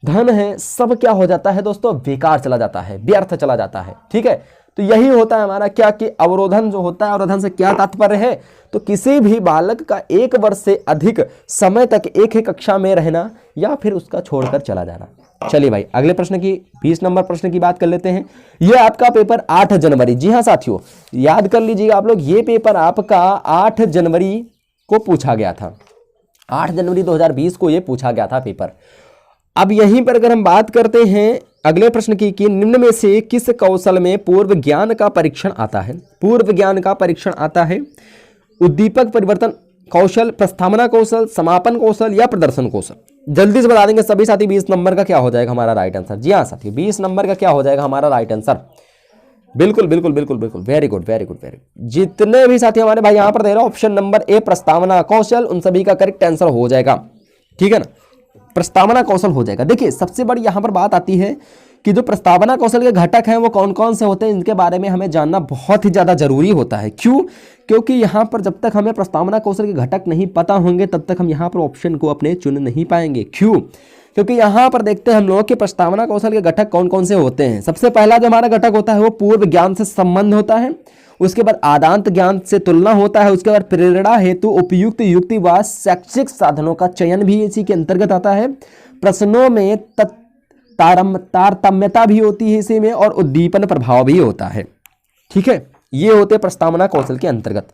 B: धन है, सब क्या हो जाता है दोस्तों, बेकार चला जाता है, व्यर्थ चला जाता है। ठीक है। तो यही होता है हमारा क्या कि अवरोधन जो होता है, अवरोधन से क्या तात्पर्य है, तो किसी भी बालक का 1 वर्ष से अधिक समय तक एक ही कक्षा में रहना या फिर उसका छोड़कर चला जाना। चलिए भाई अगले प्रश्न की 20 नंबर प्रश्न की बात कर लेते हैं। यह आपका पेपर 8 जनवरी, जी हाँ साथियों याद कर लीजिएगा आप लोग, ये पेपर आपका 8 जनवरी को पूछा गया था, 8 जनवरी 2020 को ये पूछा गया था पेपर। अब यहीं पर अगर हम बात करते हैं अगले प्रश्न की कि निम्न में से किस कौशल में पूर्व ज्ञान का परीक्षण आता है? पूर्व ज्ञान का परीक्षण आता है उद्दीपक परिवर्तन कौशल, प्रस्तावना कौशल, समापन कौशल या प्रदर्शन कौशल। जल्दी से बता देंगे सभी साथी 20 नंबर का क्या हो जाएगा हमारा राइट आंसर। जी हाँ साथी 20 नंबर का क्या हो जाएगा हमारा राइट आंसर। बिल्कुल बिल्कुल बिल्कुल बिल्कुल, very good very good very good. जितने भी साथी हमारे भाई यहाँ पर दे रहे हैं ऑप्शन नंबर ए प्रस्तावना कौशल, उन सभी का करेक्ट आंसर हो जाएगा। ठीक है ना, प्रस्तावना कौशल हो जाएगा। देखिए सबसे बड़ी यहाँ पर बात आती है कि जो प्रस्तावना कौशल के घटक हैं वो कौन कौन से होते हैं, इनके बारे में हमें जानना बहुत ही ज़्यादा जरूरी होता है। क्यों? क्योंकि यहाँ पर जब तक हमें प्रस्तावना कौशल के घटक नहीं पता होंगे तब तक हम यहाँ पर ऑप्शन को अपने चुन नहीं पाएंगे। क्यों? क्योंकि यहाँ पर देखते हैं हम लोग कि प्रस्तावना कौशल के घटक कौन कौन से होते हैं। सबसे पहला जो हमारा घटक होता है वो पूर्व ज्ञान से संबंध होता है, उसके बाद आदांत ज्ञान से तुलना होता है, उसके बाद प्रेरणा हेतु उपयुक्त युक्ति व शैक्षिक साधनों का चयन भी इसी के अंतर्गत आता है, प्रश्नों में तारतम्यता भी होती है इसी में, और उद्दीपन प्रभाव भी होता है। ठीक है, ये होते हैं प्रस्तावना कौशल के अंतर्गत।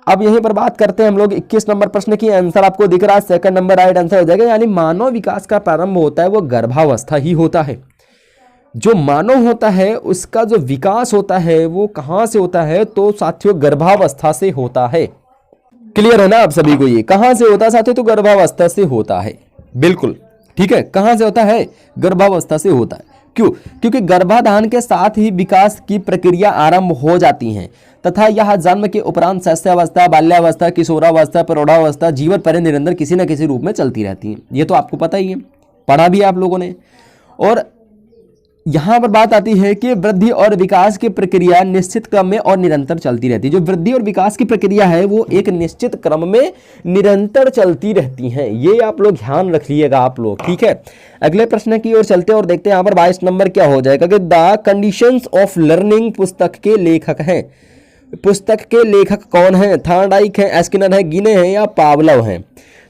B: अब यहीं पर बात करते हैं हम लोग 21 नंबर प्रश्न की। आंसर आपको दिख रहा है, सेकंड नंबर राइट आंसर हो जाएगा। यानी मानव विकास का प्रारंभ होता है वो गर्भावस्था ही होता है। जो मानव होता है उसका जो विकास होता है वो कहाँ से होता है, तो साथियों गर्भावस्था से होता है। क्लियर है ना आप सभी को? ये कहाँ से होता है साथियों? तो गर्भावस्था से होता है। बिल्कुल ठीक है, कहाँ से होता है? गर्भावस्था से होता है। क्यों? क्योंकि गर्भाधान के साथ ही विकास की प्रक्रिया आरंभ हो जाती है तथा यह जन्म के उपरांत शैशवावस्था, बाल्यावस्था, किशोरावस्था, प्रौढ़ावस्था जीवन पर्यंत निरंतर किसी न किसी रूप में चलती रहती है। ये तो आपको पता ही है। पढ़ा भी आप लोगों ने। और यहां पर बात आती है कि वृद्धि और विकास की प्रक्रिया निश्चित क्रम में और निरंतर चलती रहती है। जो वृद्धि और विकास की प्रक्रिया है वो एक निश्चित क्रम में निरंतर चलती रहती है, ये आप लोग ध्यान रखिएगा आप लोग, ठीक है। अगले प्रश्न की ओर चलते हैं और देखते हैं यहाँ पर 22 नंबर क्या हो जाएगा कि द कंडीशंस ऑफ लर्निंग पुस्तक के लेखक हैं। पुस्तक के लेखक कौन है? थॉर्नडाइक है, स्किनर है, गिने हैं या पावलोव हैं?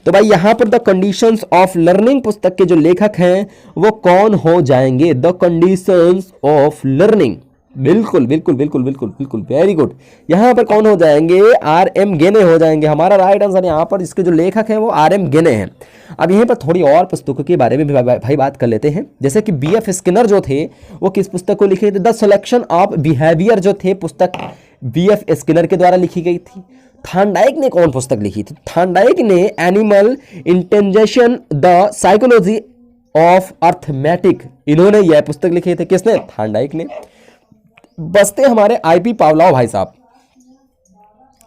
B: तो भाई यहां पर द कंडीशंस ऑफ लर्निंग पुस्तक के जो लेखक हैं वो कौन हो जाएंगे? द कंडीशंस ऑफ लर्निंग, बिल्कुल बिल्कुल बिल्कुल बिल्कुल बिल्कुल, वेरी गुड। यहां पर कौन हो जाएंगे? आर एम गेने हो जाएंगे। हमारा राइट आंसर यहां पर इसके जो लेखक हैं वो आर एम गेने हैं। अब यहीं पर थोड़ी और पुस्तकों के बारे में भाई बात कर लेते हैं। जैसे कि बी एफ स्किनर जो थे वो किस पुस्तक को लिखे थे? द सिलेक्शन ऑफ बिहेवियर जो थे पुस्तक बी एफ स्किनर के द्वारा लिखी गई थी। थॉर्नडाइक ने कौन पुस्तक लिखी थी? थॉर्नडाइक ने animal intelligence the psychology of arithmetic, इन्होंने यह पुस्तक लिखे थे। किसने? थॉर्नडाइक ने। बसते हमारे आईपी पावलोव भाई साहब।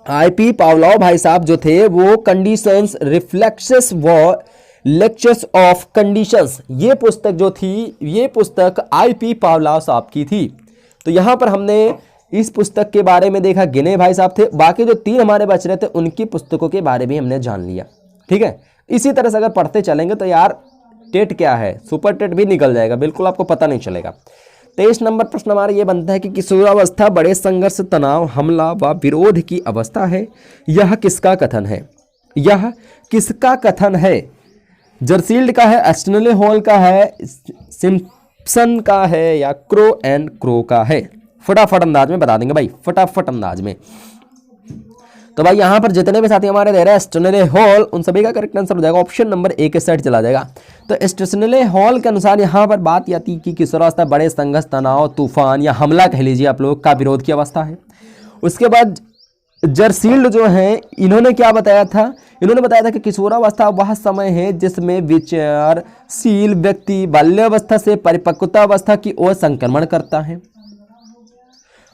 B: आईपी पावलोव भाई साहब जो थे वो कंडीशंस रिफ्लेक्सेस व लेक्चर्स ऑफ कंडीशंस, ये पुस्तक जो थी ये पुस्तक आईपी पावलोव साहब की थी। तो यहां पर हमने इस पुस्तक के बारे में देखा, गिने भाई साहब थे। बाकी जो 3 हमारे बच रहे थे उनकी पुस्तकों के बारे में हमने जान लिया, ठीक है। इसी तरह से अगर पढ़ते चलेंगे तो यार टेट क्या है, सुपर टेट भी निकल जाएगा, बिल्कुल आपको पता नहीं चलेगा। 23 नंबर प्रश्न हमारा ये बनता है कि किशोरावस्था बड़े संघर्ष, तनाव, हमला व विरोध की अवस्था है। यह किसका कथन है? यह किसका कथन है? जरसील्ड का है, एस्टनले हॉल का है, सिम्पसन का है या क्रो एंड क्रो का है? फटाफट अंदाज में बता देंगे भाई, फटाफट अंदाज में। तो भाई यहां पर जितने भी साथी हमारे दे रहे हैं स्टेशनरी हॉल, उन सभी का करेक्ट आंसर हो जाएगा ऑप्शन नंबर ए के साइड चला जाएगा। तो स्टेशनरी हॉल के अनुसार यहां पर बात आती है कि किशोरावस्था बड़े संघर्ष, तनाव, तूफान या हमला कह लीजिए आप लोग का विरोध की अवस्था है। उसके बाद जरसील्ड जो है इन्होंने क्या बताया था? इन्होंने बताया था कि किशोरावस्था वह समय है जिसमें विचारशील व्यक्ति बाल्यावस्था से परिपक्वतावस्था की ओर संक्रमण करता है।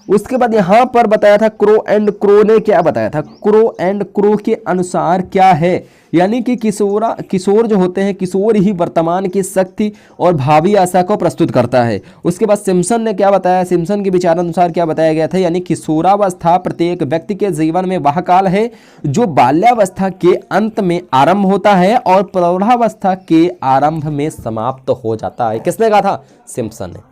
B: उसके बाद यहां पर बताया था क्रो एंड क्रो ने क्या बताया था? क्रो एंड क्रो के अनुसार क्या है? यानी कि किशोर जो होते हैं, किशोर ही वर्तमान की शक्ति और भावी आशा को प्रस्तुत करता है। उसके बाद सिम्पसन ने क्या बताया? सिम्पसन के विचारानुसार क्या बताया गया था? यानी किशोरावस्था प्रत्येक व्यक्ति के जीवन में वह काल है जो बाल्यावस्था के अंत में आरंभ होता है और प्रौढ़ावस्था के आरंभ में समाप्त हो जाता है। किसने कहा था? सिम्पसन ने।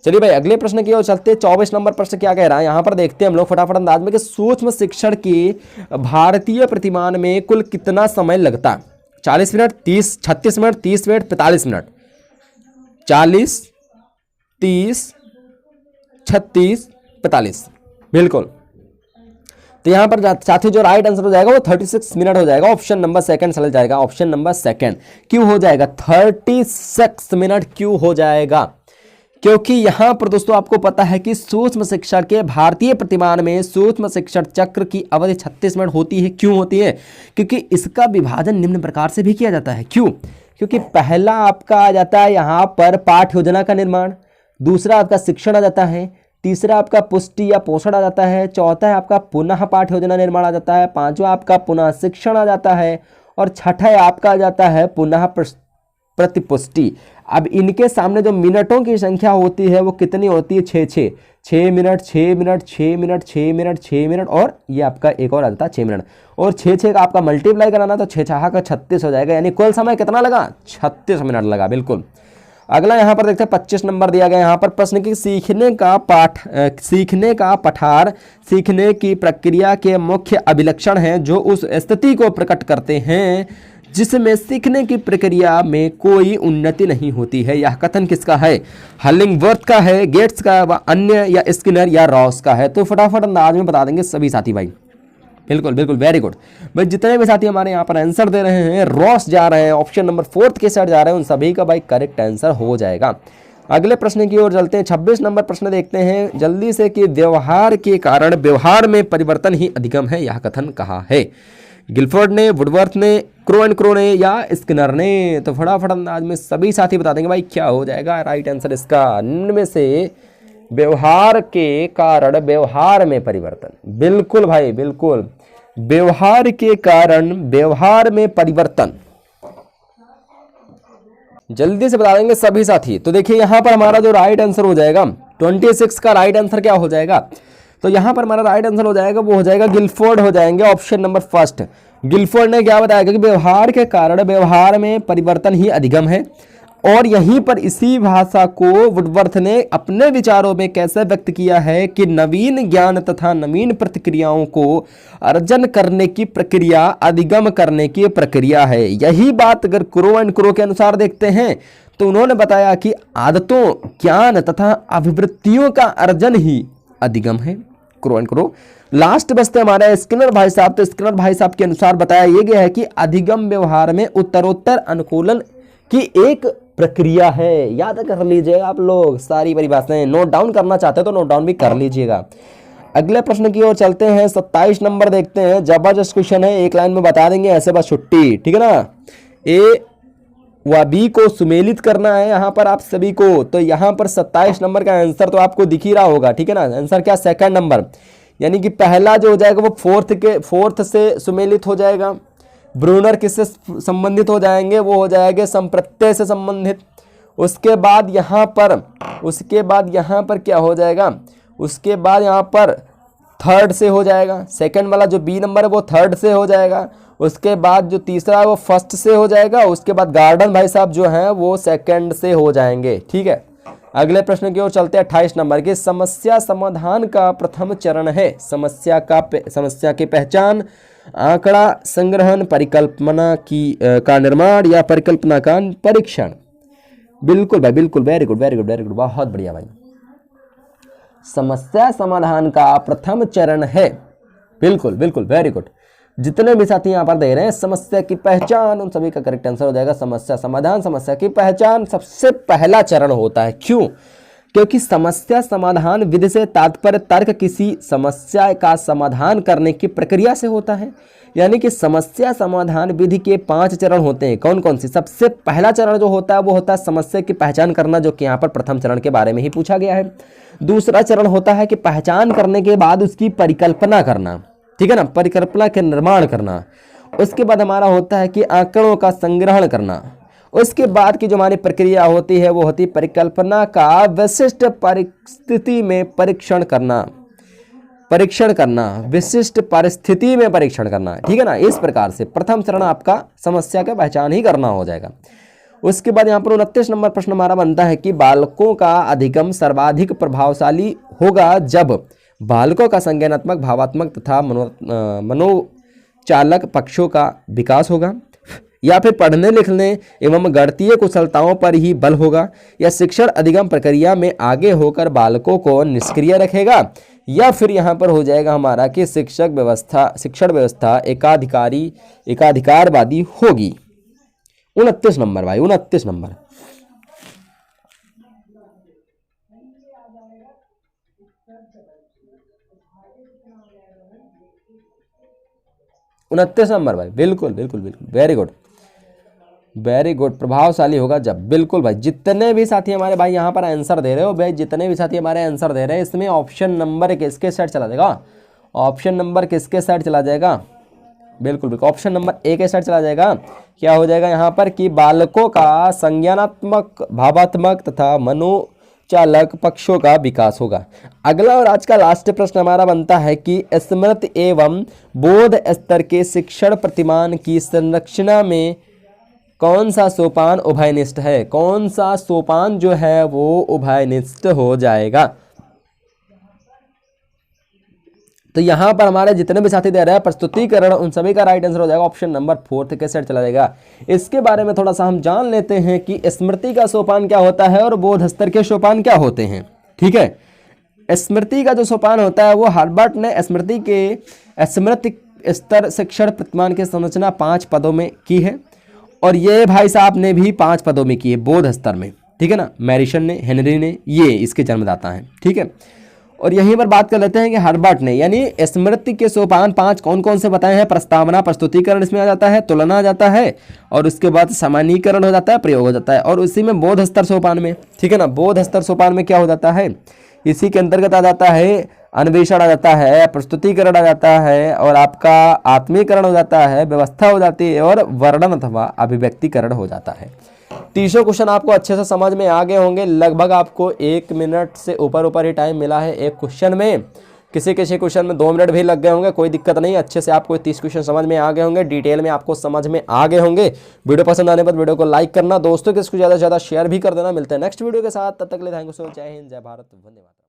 B: चलिए भाई अगले प्रश्न की ओर चलते। 24 नंबर प्रश्न क्या कह रहा है यहाँ पर देखते हैं हम लोग फटाफट अंदाज में कि सूक्ष्म शिक्षण के भारतीय प्रतिमान में कुल कितना समय लगता है? 40 मिनट, 30, 36 मिनट, 30 मिनट, 45 मिनट। 40, 30, 36, 45, बिल्कुल। तो यहां पर साथी जो राइट आंसर हो जाएगा वो 36 मिनट हो जाएगा। ऑप्शन नंबर सेकंड चल जाएगा, ऑप्शन नंबर सेकंड। क्यों हो जाएगा 36 मिनट? क्यों हो जाएगा? क्योंकि यहां पर दोस्तों आपको पता है कि सूक्ष्म शिक्षण के भारतीय प्रतिमान में सूक्ष्म शिक्षण चक्र की अवधि 36 मिनट होती है। क्यों होती है? क्योंकि इसका विभाजन निम्न प्रकार से भी किया जाता है। क्यों? क्योंकि पहला आपका आ जाता है यहां पर पाठ्य योजना का निर्माण, दूसरा आपका शिक्षण आ जाता है, तीसरा आपका पुष्टि या पोषण आ जाता है, चौथा है आपका पुनः पाठ्य योजना निर्माण आ जाता है, पांचवा आपका पुनः शिक्षण आ जाता है और छठा आपका आ जाता है पुनः प्रतिपुष्टि। अब इनके सामने जो मिनटों की संख्या होती है वो कितनी होती है? 6 minute, 6 minute, 6 minute, 6 minute, 6 minute और ये आपका एक और आ जाता है 6 मिनट और 6 का आपका मल्टीप्लाई कराना तो 6 का 36 हो जाएगा। यानी कुल समय कितना लगा? 36 मिनट लगा, बिल्कुल। अगला यहाँ पर देखते हैं 25 नंबर दिया गया यहाँ पर प्रश्न की सीखने का पठार सीखने की प्रक्रिया के मुख्य अभिलक्षण हैं जो उस स्थिति को प्रकट करते हैं जिसमें सीखने की प्रक्रिया में कोई उन्नति नहीं होती है। यह कथन किसका है? हलिंगवर्थ का है, गेट्स का, अन्य या स्किनर या रॉस का है? तो फटाफट अंदाज में बता देंगे सभी साथी भाई। बिल्कुल बिल्कुल, वेरी गुड भाई। जितने भी साथी हमारे यहाँ पर आंसर दे रहे हैं रॉस जा रहे हैं, ऑप्शन नंबर 4 के साइड जा रहे हैं, उन सभी का भाई करेक्ट आंसर हो जाएगा। अगले प्रश्न की ओर चलते हैं। 26 नंबर प्रश्न देखते हैं जल्दी से कि व्यवहार के कारण व्यवहार में परिवर्तन ही अधिगम है। यह कथन कहा है? गिलफोर्ड ने, वुडवर्थ ने, क्रो एंड क्रो ने या स्किनर ने? तो फटाफट अंदाज में सभी साथी बता देंगे भाई क्या हो जाएगा राइट आंसर इसका। निम्न में से व्यवहार के कारण व्यवहार में परिवर्तन, बिल्कुल भाई बिल्कुल, व्यवहार के कारण व्यवहार में परिवर्तन, जल्दी से बता देंगे सभी साथी। तो देखिए यहाँ पर हमारा जो राइट आंसर हो जाएगा 26 का राइट आंसर क्या हो जाएगा, तो यहाँ पर हमारा राइट आंसर हो जाएगा वो हो जाएगा गिलफोर्ड हो जाएंगे, ऑप्शन नंबर फर्स्ट। गिलफोर्ड ने क्या बताया कि व्यवहार के कारण व्यवहार में परिवर्तन ही अधिगम है, और यहीं पर इसी भाषा को वुडवर्थ ने अपने विचारों में कैसे व्यक्त किया है कि नवीन ज्ञान तथा नवीन प्रतिक्रियाओं को अर्जन करने की प्रक्रिया अधिगम करने की प्रक्रिया है। यही बात अगर क्रो एंड क्रो के अनुसार देखते हैं तो उन्होंने बताया कि आदतों, ज्ञान तथा अभिवृत्तियों का अर्जन ही अधिगम है। क्रो एंड क्रो लास्ट बचते हमारे स्किनर भाई साहब। तो स्किनर भाई साहब के अनुसार बताया यह गया है कि अधिगम व्यवहार में उत्तरोत्तर अनुकूलन की एक प्रक्रिया है। याद कर लीजिएगा आप लोग सारी परिभाषाएं, नोट डाउन करना चाहते हो तो नोट डाउन भी कर लीजिएगा। अगले प्रश्न की ओर चलते हैं, 27 नंबर देखते हैं। जबरदस्त क्वेश्चन है, एक लाइन में बता देंगे ऐसे बस छुट्टी, ठीक है ना। ए व बी को सुमेलित करना है यहाँ पर आप सभी को। तो यहाँ पर 27 नंबर का आंसर तो आपको दिख ही रहा होगा, ठीक है ना। आंसर क्या, सेकंड नंबर, यानी कि पहला जो हो जाएगा वो फोर्थ से सुमेलित हो जाएगा। ब्रूनर किससे संबंधित हो जाएंगे, वो हो जाएंगे संप्रत्यय से संबंधित। उसके बाद यहाँ पर क्या हो जाएगा, उसके बाद यहाँ पर थर्ड से हो जाएगा। सेकंड वाला जो बी नंबर है वो थर्ड से हो जाएगा। उसके बाद जो तीसरा है वो फर्स्ट से हो जाएगा। उसके बाद गार्डन भाई साहब जो हैं वो सेकंड से हो जाएंगे, ठीक है। अगले प्रश्न की ओर चलते हैं, 28 नंबर की। समस्या समाधान का प्रथम चरण है समस्या की पहचान, आंकड़ा संग्रहण, परिकल्पना का निर्माण या परिकल्पना का परीक्षण। बिल्कुल भाई, बिल्कुल, वेरी गुड, बहुत बढ़िया भाई। समस्या समाधान का प्रथम चरण है, बिल्कुल, वेरी गुड। जितने भी साथी यहाँ पर दे रहे हैं समस्या की पहचान, उन सभी का करेक्ट आंसर हो जाएगा समस्या समाधान। समस्या की पहचान सबसे पहला चरण होता है। क्यों? क्योंकि समस्या समाधान विधि से तात्पर्य तर्क किसी समस्या का समाधान करने की प्रक्रिया से होता है। यानी कि समस्या समाधान विधि के 5 चरण होते हैं। कौन कौन सी? सबसे पहला चरण जो होता है वो होता है समस्या की पहचान करना, जो कि यहाँ पर प्रथम चरण के बारे में ही पूछा गया है। दूसरा चरण होता है कि पहचान करने के बाद उसकी परिकल्पना करना, ठीक है ना, परिकल्पना के निर्माण करना। उसके बाद हमारा होता है कि आंकड़ों का संग्रहण करना। उसके बाद की जो हमारी प्रक्रिया होती है वो होती है परिकल्पना का विशिष्ट परिस्थिति में परीक्षण करना, विशिष्ट परिस्थिति में परीक्षण करना, ठीक है ना। इस प्रकार से प्रथम चरण आपका समस्या का पहचान ही करना हो जाएगा। उसके बाद यहाँ पर 29 नंबर प्रश्न हमारा बनता है कि बालकों का अधिगम सर्वाधिक प्रभावशाली होगा जब बालकों का संज्ञानात्मक, भावात्मक तथा मनोचालक पक्षों का विकास होगा, या फिर पढ़ने लिखने एवं गणितीय कुशलताओं पर ही बल होगा, या शिक्षण अधिगम प्रक्रिया में आगे होकर बालकों को निष्क्रिय रखेगा, या फिर यहाँ पर हो जाएगा हमारा कि शिक्षण व्यवस्था एकाधिकारवादी होगी। 29 नंबर भाई, 29 नंबर। भाई, बिल्कुल, वेरी गुड, प्रभावशाली होगा जब। बिल्कुल भाई, जितने भी साथी हमारे भाई यहाँ पर आंसर दे रहे हो भाई, जितने भी साथी हमारे आंसर दे रहे हैं, इसमें ऑप्शन नंबर किसके साइड चला जाएगा? ऑप्शन नंबर किसके साइड चला जाएगा? बिल्कुल, ऑप्शन नंबर ए के साइड चला जाएगा। क्या हो जाएगा यहाँ पर कि बालकों का संज्ञानात्मक, भावात्मक तथा मनोचालक पक्षों का विकास होगा। अगला और आज का लास्ट प्रश्न हमारा बनता है कि स्मृति एवं बोध स्तर के शिक्षण प्रतिमान की संरचना में कौन सा सोपान उभयनिष्ठ है? कौन सा सोपान जो है वो उभयनिष्ठ हो जाएगा? तो यहां पर हमारे जितने भी साथी दे रहे हैं प्रस्तुतिकरण, उन सभी का राइट आंसर हो जाएगा ऑप्शन नंबर 4 के साइड चला जाएगा। इसके बारे में थोड़ा सा हम जान लेते हैं कि स्मृति का सोपान क्या होता है और बोध स्तर के सोपान क्या होते हैं, ठीक है। स्मृति का जो सोपान होता है वो हर्बर्ट ने स्मृति स्तर शिक्षण प्रतिमान की संरचना 5 पदों में की है, और ये भाई साहब ने भी 5 पदों में की है बोध स्तर में, ठीक है ना। मैरिसन ने, हेनरी ने, ये इसके जन्मदाता हैं, ठीक है। और यहीं पर बात कर लेते हैं कि हर्बर्ट ने, यानी स्मृति के सोपान 5 कौन कौन से बताए हैं? प्रस्तावना, प्रस्तुतिकरण इसमें आ जाता है, तुलना आ जाता है, और उसके बाद सामान्यीकरण हो जाता है, प्रयोग हो जाता है, और उसी में बोध स्तर सोपान में, ठीक है ना, बोध स्तर सोपान में क्या हो जाता है? इसी के अंतर्गत आ जाता है अन्वेषण आ जाता है, प्रस्तुतिकरण आ जाता है, और आपका आत्मीकरण हो जाता है, व्यवस्था हो जाती है, और वर्णन अथवा अभिव्यक्तिकरण हो जाता है। तीसों क्वेश्चन आपको अच्छे से समझ में आ गए होंगे। लगभग आपको 1 मिनट से ऊपर ही टाइम मिला है एक क्वेश्चन में। किसी किसी क्वेश्चन में 2 मिनट भी लग गए होंगे, कोई दिक्कत नहीं। अच्छे से आपको 30 क्वेश्चन समझ में आ गए होंगे, डिटेल में आपको समझ में आ गए होंगे। वीडियो पसंद आने पर वीडियो को लाइक करना, दोस्तों के इसको ज़्यादा से ज़्यादा शेयर भी कर देना। मिलते हैं नेक्स्ट वीडियो के साथ, तब तक के लिए थैंक यू सो मच। जय हिंद, जय भारत, वंदे मातरम।